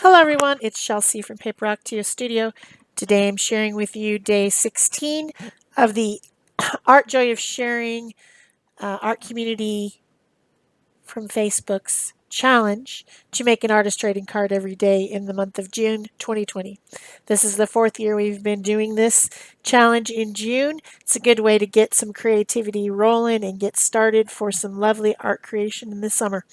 Hello everyone, it's Shel C from PaperOcotilloStudio. Today I'm sharing with you day 16 of the Art Joy of Sharing Art Community from Facebook's challenge to make an artist trading card every day in the month of June 2020. This is the 4th year we've been doing this challenge in June. It's a good way to get some creativity rolling and get started for some lovely art creation in the summer.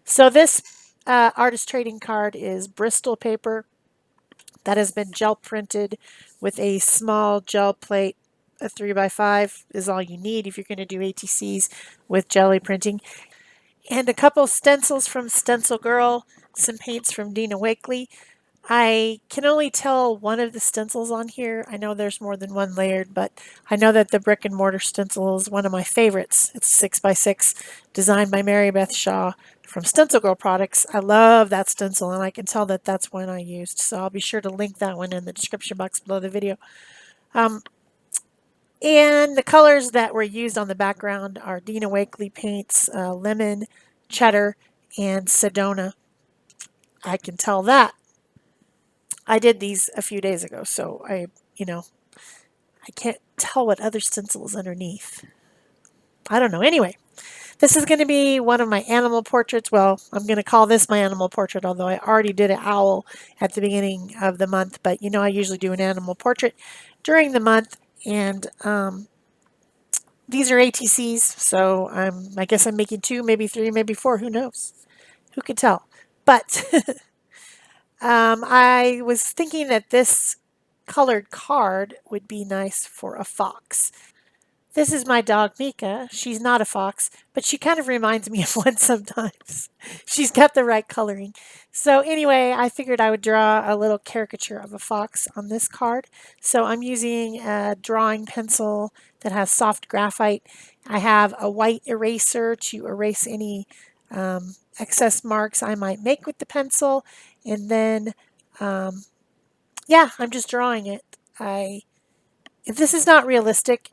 So this artist trading card is Bristol paper that has been gel printed with a small gel plate. A 3x5 is all you need if you're going to do ATCs with jelly printing. And a couple stencils from Stencil Girl, some paints from Dina Wakley. I can only tell one of the stencils on here. I know there's more than one layered, but I know that the brick and mortar stencil is one of my favorites. It's 6x6, designed by Mary Beth Shaw from Stencil Girl Products. I love that stencil, and I can tell that that's one I used. So I'll be sure to link that one in the description box below the video. And the colors that were used on the background are Dina Wakley paints, lemon, cheddar, and Sedona. I can tell that. I did these a few days ago, so I can't tell what other stencil is underneath. I don't know. Anyway, this is going to be one of my animal portraits. Well, I'm going to call this my animal portrait, although I already did an owl at the beginning of the month. But I usually do an animal portrait during the month, and these are ATCs, so I guess I'm making 2, maybe 3, maybe 4. Who knows? Who can tell? But I was thinking that this colored card would be nice for a fox. This is my dog Mika. She's not a fox, but she kind of reminds me of one sometimes. She's got the right coloring. So anyway, I figured I would draw a little caricature of a fox on this card. So I'm using a drawing pencil that has soft graphite. I have a white eraser to erase any excess marks I might make with the pencil. And then, yeah, I'm just drawing it. If this is not realistic,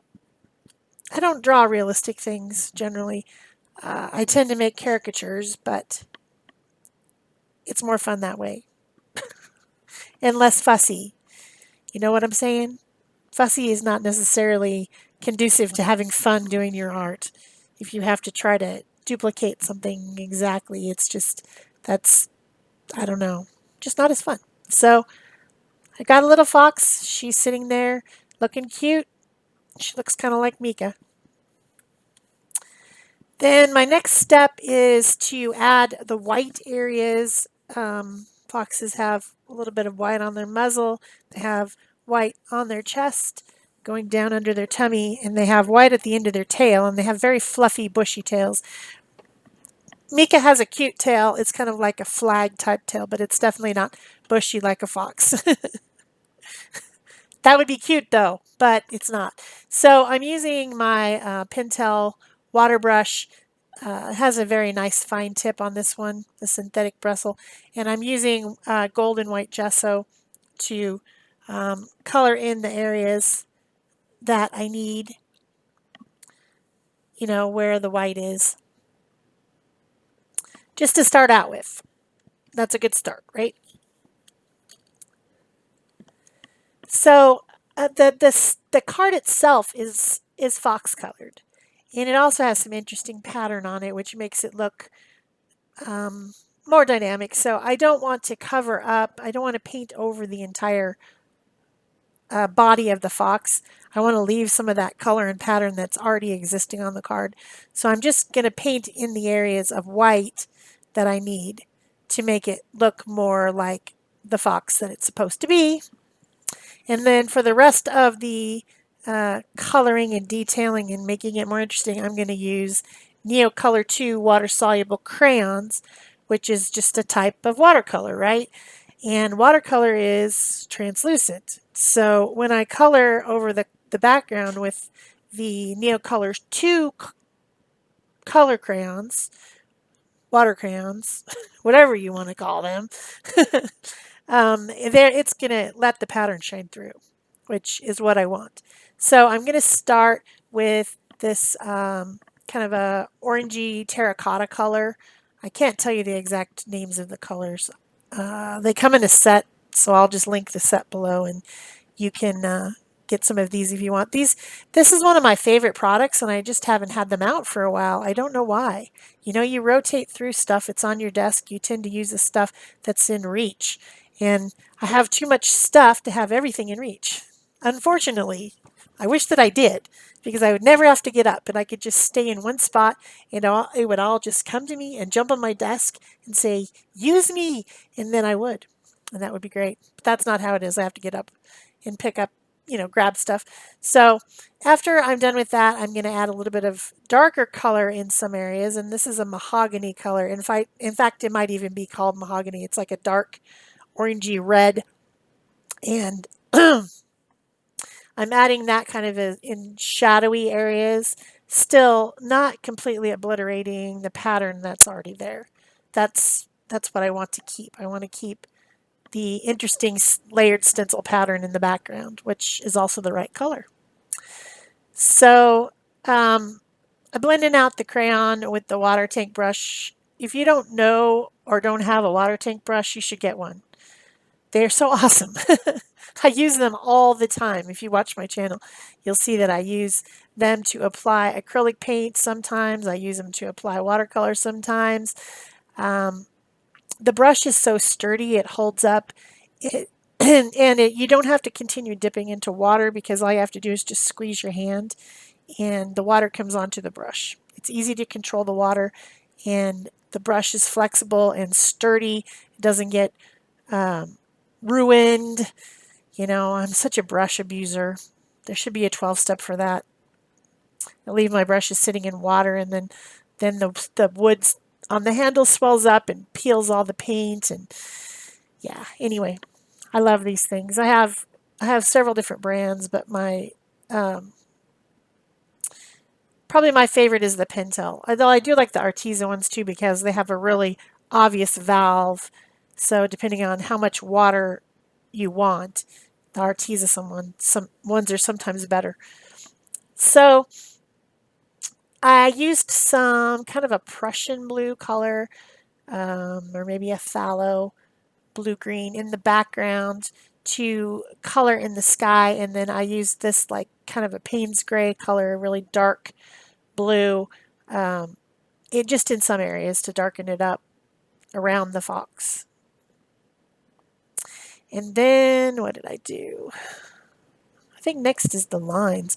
I don't draw realistic things generally. I tend to make caricatures, but it's more fun that way and less fussy. You know what I'm saying? Fussy is not necessarily conducive to having fun doing your art. If you have to try to duplicate something exactly, it's just, I don't know, just not as fun. So I got a little fox. She's sitting there looking cute. She looks kind of like Mika. Then my next step is to add the white areas. Foxes have a little bit of white on their muzzle. They have white on their chest, going down under their tummy, and they have white at the end of their tail, and they have very fluffy, bushy tails. Mika has a cute tail. It's kind of like a flag type tail, but it's definitely not bushy like a fox. That would be cute though, but it's not. So I'm using my Pentel water brush. It has a very nice fine tip on this one, the synthetic bristle, and I'm using gold and white gesso to color in the areas that I need, where the white is, just to start out with. That's a good start, right? So the card itself is fox colored, and it also has some interesting pattern on it, which makes it look more dynamic. So I don't want to cover up. I don't want to paint over the entire body of the fox. I want to leave some of that color and pattern that's already existing on the card. So I'm just going to paint in the areas of white that I need to make it look more like the fox that it's supposed to be. And then for the rest of the coloring and detailing and making it more interesting, I'm going to use Neocolor 2 water-soluble crayons, which is just a type of watercolor, right? And watercolor is translucent. So when I color over the background with the Neocolor 2 color crayons, water crayons, whatever you want to call them, it's going to let the pattern shine through, which is what I want. So I'm going to start with this kind of a orangey terracotta color. I can't tell you the exact names of the colors. They come in a set, so I'll just link the set below, and you can get some of these if you want. This is one of my favorite products, and I just haven't had them out for a while. I don't know why. You know, you rotate through stuff, it's on your desk, you tend to use the stuff that's in reach. And I have too much stuff to have everything in reach. Unfortunately, I wish that I did, because I would never have to get up and I could just stay in one spot and it would all just come to me and jump on my desk and say, use me, and then I would. And that would be great. But that's not how it is. I have to get up and pick up, grab stuff. So after I'm done with that, I'm going to add a little bit of darker color in some areas. And this is a mahogany color. In fact, it might even be called mahogany. It's like a dark orangey red. And I'm adding that kind of in shadowy areas, still not completely obliterating the pattern that's already there. That's what I want to keep. I want to keep the interesting layered stencil pattern in the background, which is also the right color. So I'm blending out the crayon with the water tank brush. If you don't know or don't have a water tank brush, you should get one. They're so awesome. I use them all the time. If you watch my channel, you'll see that I use them to apply acrylic paint sometimes. I use them to apply watercolor sometimes. The brush is so sturdy, it holds up. You don't have to continue dipping into water, because all you have to do is just squeeze your hand and the water comes onto the brush. It's easy to control the water, and the brush is flexible and sturdy. It doesn't get ruined. I'm such a brush abuser. There should be a 12-step for that. I leave my brushes sitting in water, and then the wood on the handle swells up and peels all the paint. And yeah, anyway, I love these things. I have several different brands, but probably my favorite is the Pentel. Although I do like the Arteza ones too, because they have a really obvious valve. So depending on how much water you want, the Arteza some ones are sometimes better. So I used some kind of a Prussian blue color, or maybe a phthalo blue-green in the background to color in the sky. And then I used this like kind of a Payne's gray color, really dark blue, it just in some areas to darken it up around the fox. And then what did I do? I think next is the lines.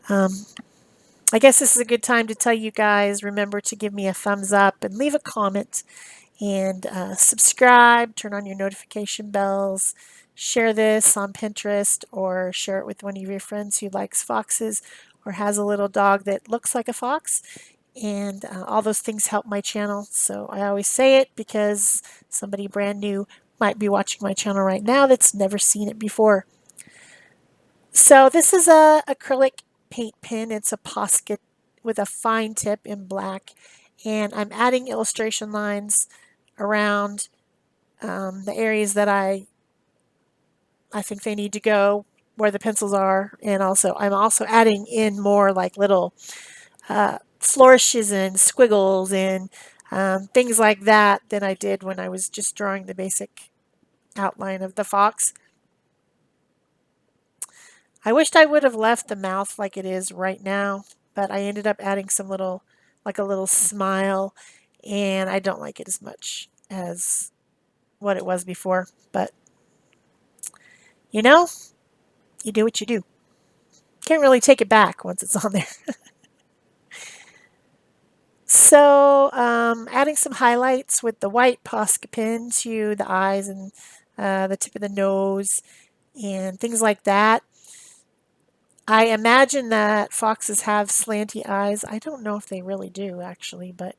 I guess this is a good time to tell you guys, remember to give me a thumbs up and leave a comment, and subscribe, turn on your notification bells, share this on Pinterest, or share it with one of your friends who likes foxes or has a little dog that looks like a fox. And all those things help my channel. So I always say it because somebody brand new might be watching my channel right now that's never seen it before. So this is a acrylic paint pen. It's a Posca with a fine tip in black. And I'm adding illustration lines around the areas that I think they need to go, where the pencils are. And I'm also adding in more like little flourishes and squiggles and things like that than I did when I was just drawing the basic outline of the fox. I wished I would have left the mouth like it is right now, but I ended up adding some like a little smile, and I don't like it as much as what it was before. But, you know, you do what you do. Can't really take it back once it's on there. So adding some highlights with the white Posca pen to the eyes and the tip of the nose and things like that. I imagine that foxes have slanty eyes. I don't know if they really do, actually, but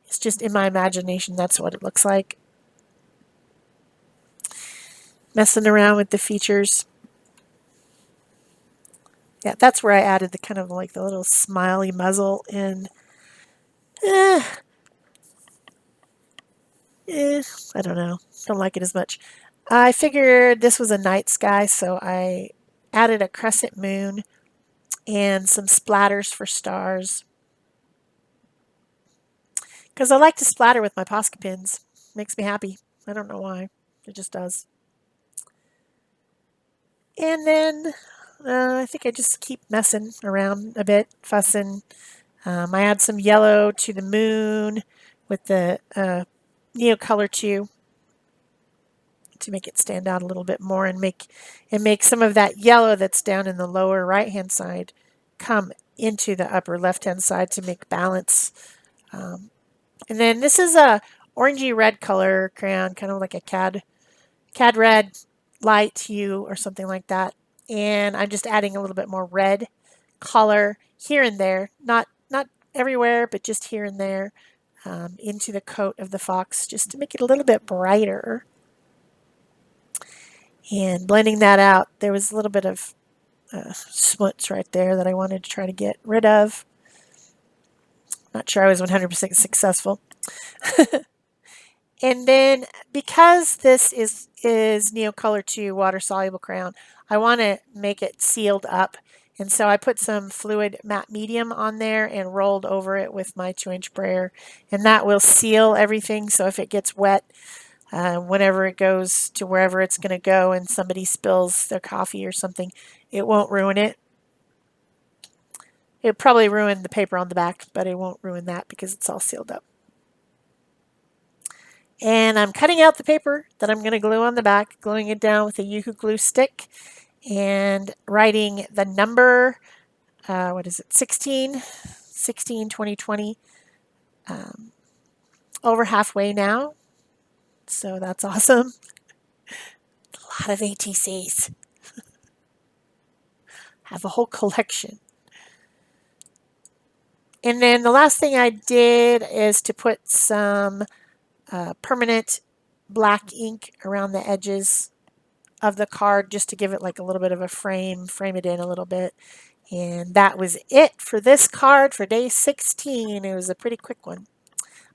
it's just in my imagination that's what it looks like. Messing around with the features. Yeah, that's where I added the kind of like the little smiley muzzle in. I don't know. Don't like it as much. I figured this was a night sky, so I added a crescent moon and some splatters for stars. Because I like to splatter with my Posca pens. Makes me happy. I don't know why. It just does. And then I think I just keep messing around a bit, fussing. I add some yellow to the moon with the Neocolor 2 to make it stand out a little bit more and make some of that yellow that's down in the lower right hand side come into the upper left hand side to make balance. And then this is a orangey red color crayon, kind of like a cad red light hue or something like that. And I'm just adding a little bit more red color here and there, not everywhere, but just here and there into the coat of the fox, just to make it a little bit brighter. And blending that out, there was a little bit of smuts right there that I wanted to try to get rid of. Not sure I was 100% successful. And then because this is Neocolor 2 water soluble crayon, I want to make it sealed up. And so I put some fluid matte medium on there and rolled over it with my 2-inch brayer. And that will seal everything, so if it gets wet, whenever it goes to wherever it's going to go and somebody spills their coffee or something, it won't ruin it. It'll probably ruin the paper on the back, but it won't ruin that because it's all sealed up. And I'm cutting out the paper that I'm going to glue on the back, gluing it down with a Yoo-hoo glue stick, and writing the number, what is it, 16, 2020, over halfway now. So that's awesome. A lot of ATCs. Have a whole collection. And then the last thing I did is to put some permanent black ink around the edges of the card just to give it like a little bit of a frame it in a little bit. And that was it for this card for day 16. It was a pretty quick one.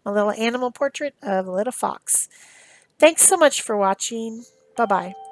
A little animal portrait of a little fox. Thanks so much for watching. Bye-bye.